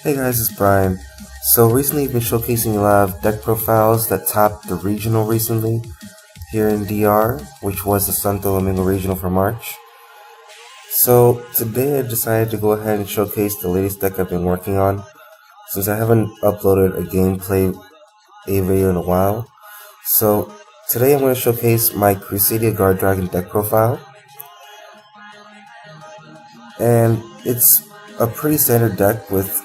Hey guys, it's Brian. So recently I've been showcasing a lot of deck profiles that topped the regional recently here in DR, which was the Santo Domingo regional for March. So today I decided to go ahead and showcase the latest deck I've been working on, since I haven't uploaded a gameplay video in a while. So today I'm going to showcase my Crusadia Guardragon deck profile. And it's a pretty standard deck with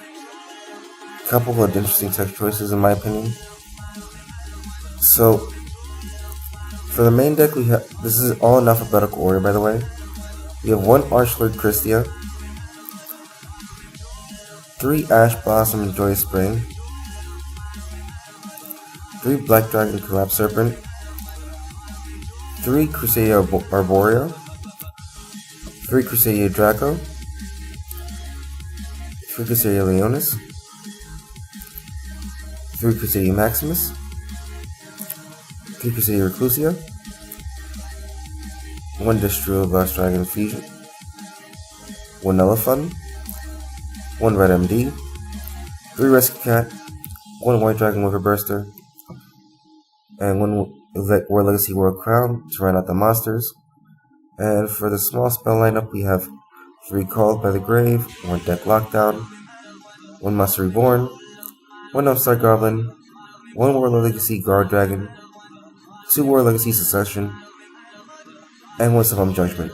a couple of interesting tech choices in my opinion. So for the main deck we have, this is all in alphabetical order by the way. We have 1 Archlord Christia, 3 Ash Blossom and Joyous Spring, 3 Black Dragon Collapse Serpent, 3 Crusadia Arborea, 3 Crusadia Draco, 3 Crusadia Leonis, 3 Crusadia Maximus, 3 Crusadia Reclusia, 1 Destro Glass Dragon Fusion, 1 Elephant, 1 Red MD, 3 Rescue Cat, 1 White Dragon Wicker Burster, and 1 War Legacy World Crown to round out the monsters. And for the small spell lineup, we have 3 Called by the Grave, 1 Deck Lockdown, 1 Monster Reborn, 1 Upstart Goblin, 1 War Legacy Guardragon, 2 War Legacy Succession, and 1 Sublime Judgment.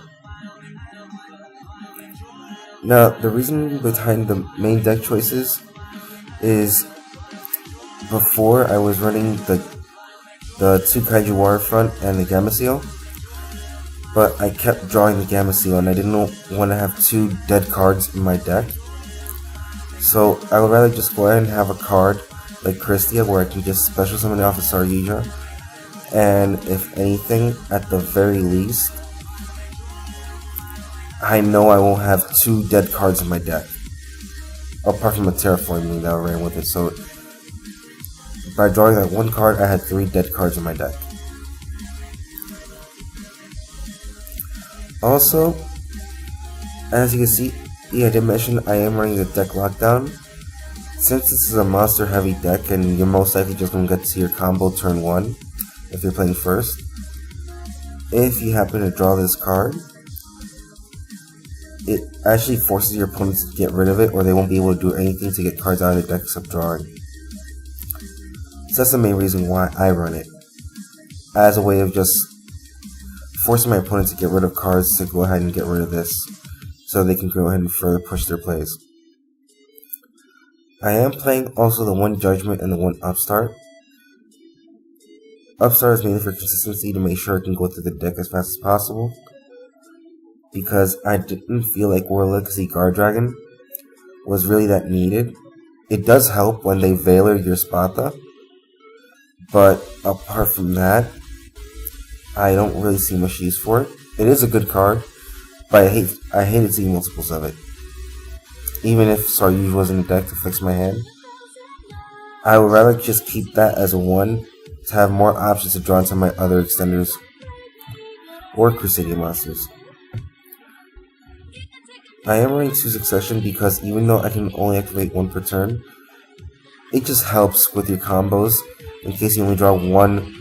Now, the reason behind the main deck choices is before I was running the 2 Kaiju Waterfront and the Gamma Seal, but I kept drawing the Gamma Seal and I didn't want to have 2 dead cards in my deck. So I would rather just go ahead and have a card like Christia where I can just special summon it off of Saryuja, and if anything, at the very least, I know I won't have 2 dead cards in my deck. Apart from a Terraforming that ran with it, so by drawing that 1 card, I had 3 dead cards in my deck. Also, as you can see, I did mention I am running the deck lockdown. Since this is a monster heavy deck and you're most likely just going to get to your combo turn 1 if you're playing first, if you happen to draw this card, it actually forces your opponents to get rid of it, or they won't be able to do anything to get cards out of the deck except drawing. So that's the main reason why I run it, as a way of just forcing my opponent to get rid of cards to go ahead and get rid of this, so they can go ahead and further push their plays. I am playing also the 1 Judgment and the 1 Upstart. Upstart is mainly for consistency to make sure I can go through the deck as fast as possible, because I didn't feel like War Legacy Guardragon was really that needed. It does help when they Veiler your Sparta, but apart from that, I don't really see much use for it. It is a good card, but I hated seeing multiples of it. Even if Saryuja was in the deck to fix my hand, I would rather just keep that as a 1 to have more options to draw into my other extenders or Crusadia monsters. I am running 2 Succession because even though I can only activate 1 per turn, it just helps with your combos in case you only draw 1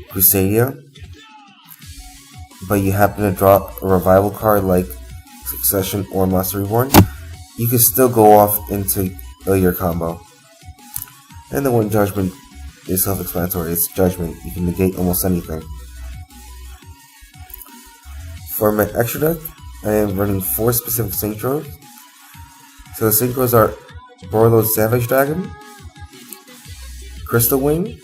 Crusadia, but you happen to draw a revival card like Succession or Monster Reborn. You can still go off into your combo. And the 1 Judgment is self-explanatory. It's Judgment. You can negate almost anything. For my extra deck, I am running 4 specific synchros. So the synchros are Borreload Savage Dragon, Crystal Wing,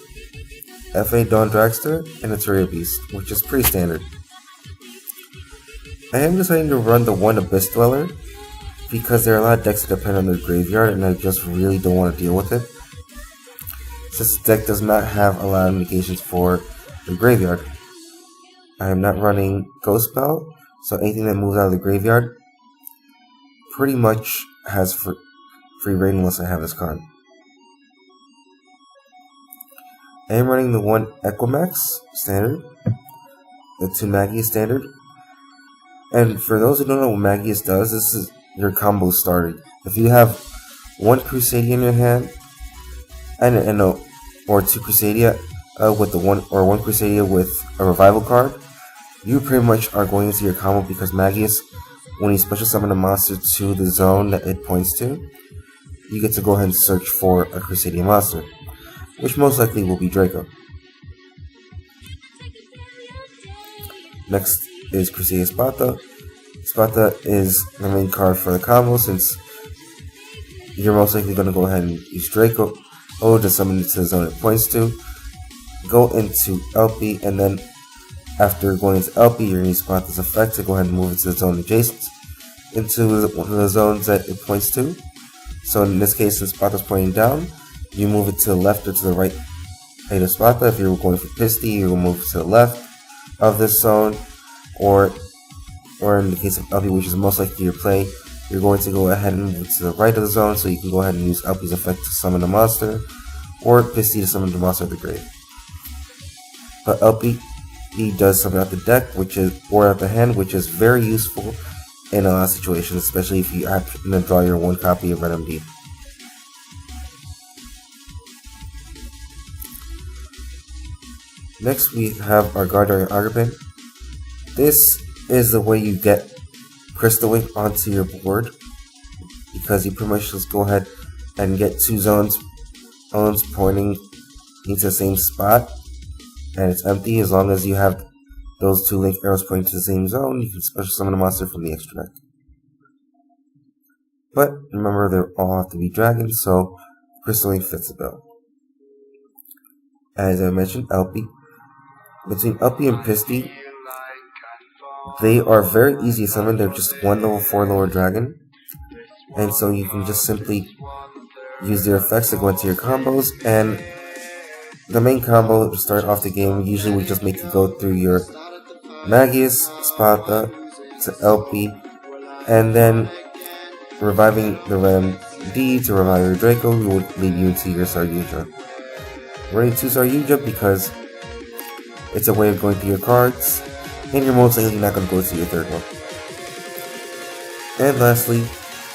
FA Dawn Dragster, and Eteria Beast, which is pretty standard. I am deciding to run the 1 Abyss Dweller because there are a lot of decks that depend on their graveyard and I just really don't want to deal with it, since the deck does not have a lot of negations for the graveyard. I am not running Ghost Spell, so anything that moves out of the graveyard pretty much has free reign unless I have this card. I am running the 1 Equimax Standard, the 2 Magius Standard, and for those who don't know what Magius does, this is your combo starting. If you have one Crusadia in your hand, or two Crusadia with one Crusadia with a revival card, you pretty much are going into your combo because Magius, when you special summon a monster to the zone that it points to, you get to go ahead and search for a Crusadia monster, which most likely will be Draco. Next is Crusadia Sparta. Sparta is the main card for the combo since you're most likely going to go ahead and use Draco to summon it to the zone it points to. Go into LP, and then after going into LP, you're going to use Sparta's effect to go ahead and move it to the zone adjacent into one of the zones that it points to. So in this case, since Sparta's pointing down, you move it to the left or to the right height of Sparta. If you're going for Pisti, you will move to the left of this zone, or in the case of LP, which is most likely your play, you're going to go ahead and move to the right of the zone, so you can go ahead and use LP's effect to summon a monster, or Pisti to summon the monster of the grave. But LP does summon out the deck, or out the hand, which is very useful in a lot of situations, especially if you happen to draw your one copy of Venom D. Next, we have our Guardragon Argaban. This is the way you get Crystal Wing onto your board, because you pretty much just go ahead and get two zones pointing into the same spot, and it's empty. As long as you have those two link arrows pointing to the same zone, you can special summon a monster from the extra deck. But remember, they all have to be dragons, so Crystal Wing fits the bill. As I mentioned, LP. Between LP and Pisti, they are very easy to summon. They're just 1 level 4 lower dragon, and so you can just simply use their effects to go into your combos. And the main combo to start off the game usually would just make you go through your Magius, Sparta to LP, and then reviving the Venom D to revive your Draco would lead you into your Saryuja. Running 2 Saryuja because it's a way of going through your cards, and you're most likely not going to go to your third one. And lastly,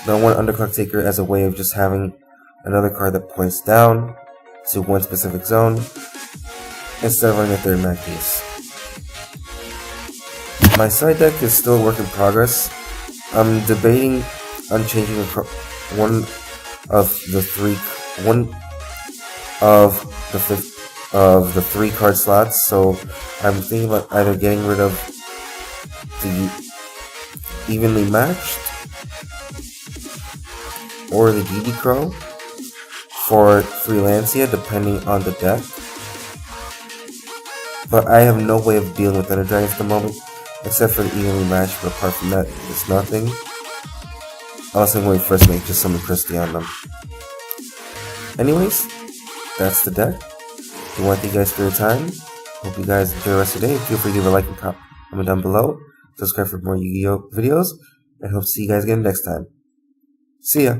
the 1 Underclock Taker as a way of just having another card that points down to one specific zone instead of running a third Magius. My side deck is still a work in progress. I'm debating on changing one of the 3 card slots, so I'm thinking about either getting rid of the Evenly Matched or the DD Crow for Freelancia, depending on the deck. But I have no way of dealing with Thunder Dragons at the moment, except for the Evenly Matched, but apart from that, it's nothing. Unless I'm going to first make just summon Christie on them. Anyways, that's the deck. I want to thank you guys for your time. Hope you guys enjoy the rest of your day. Feel free to leave a like and comment down below. Subscribe for more Yu-Gi-Oh videos. And hope to see you guys again next time. See ya!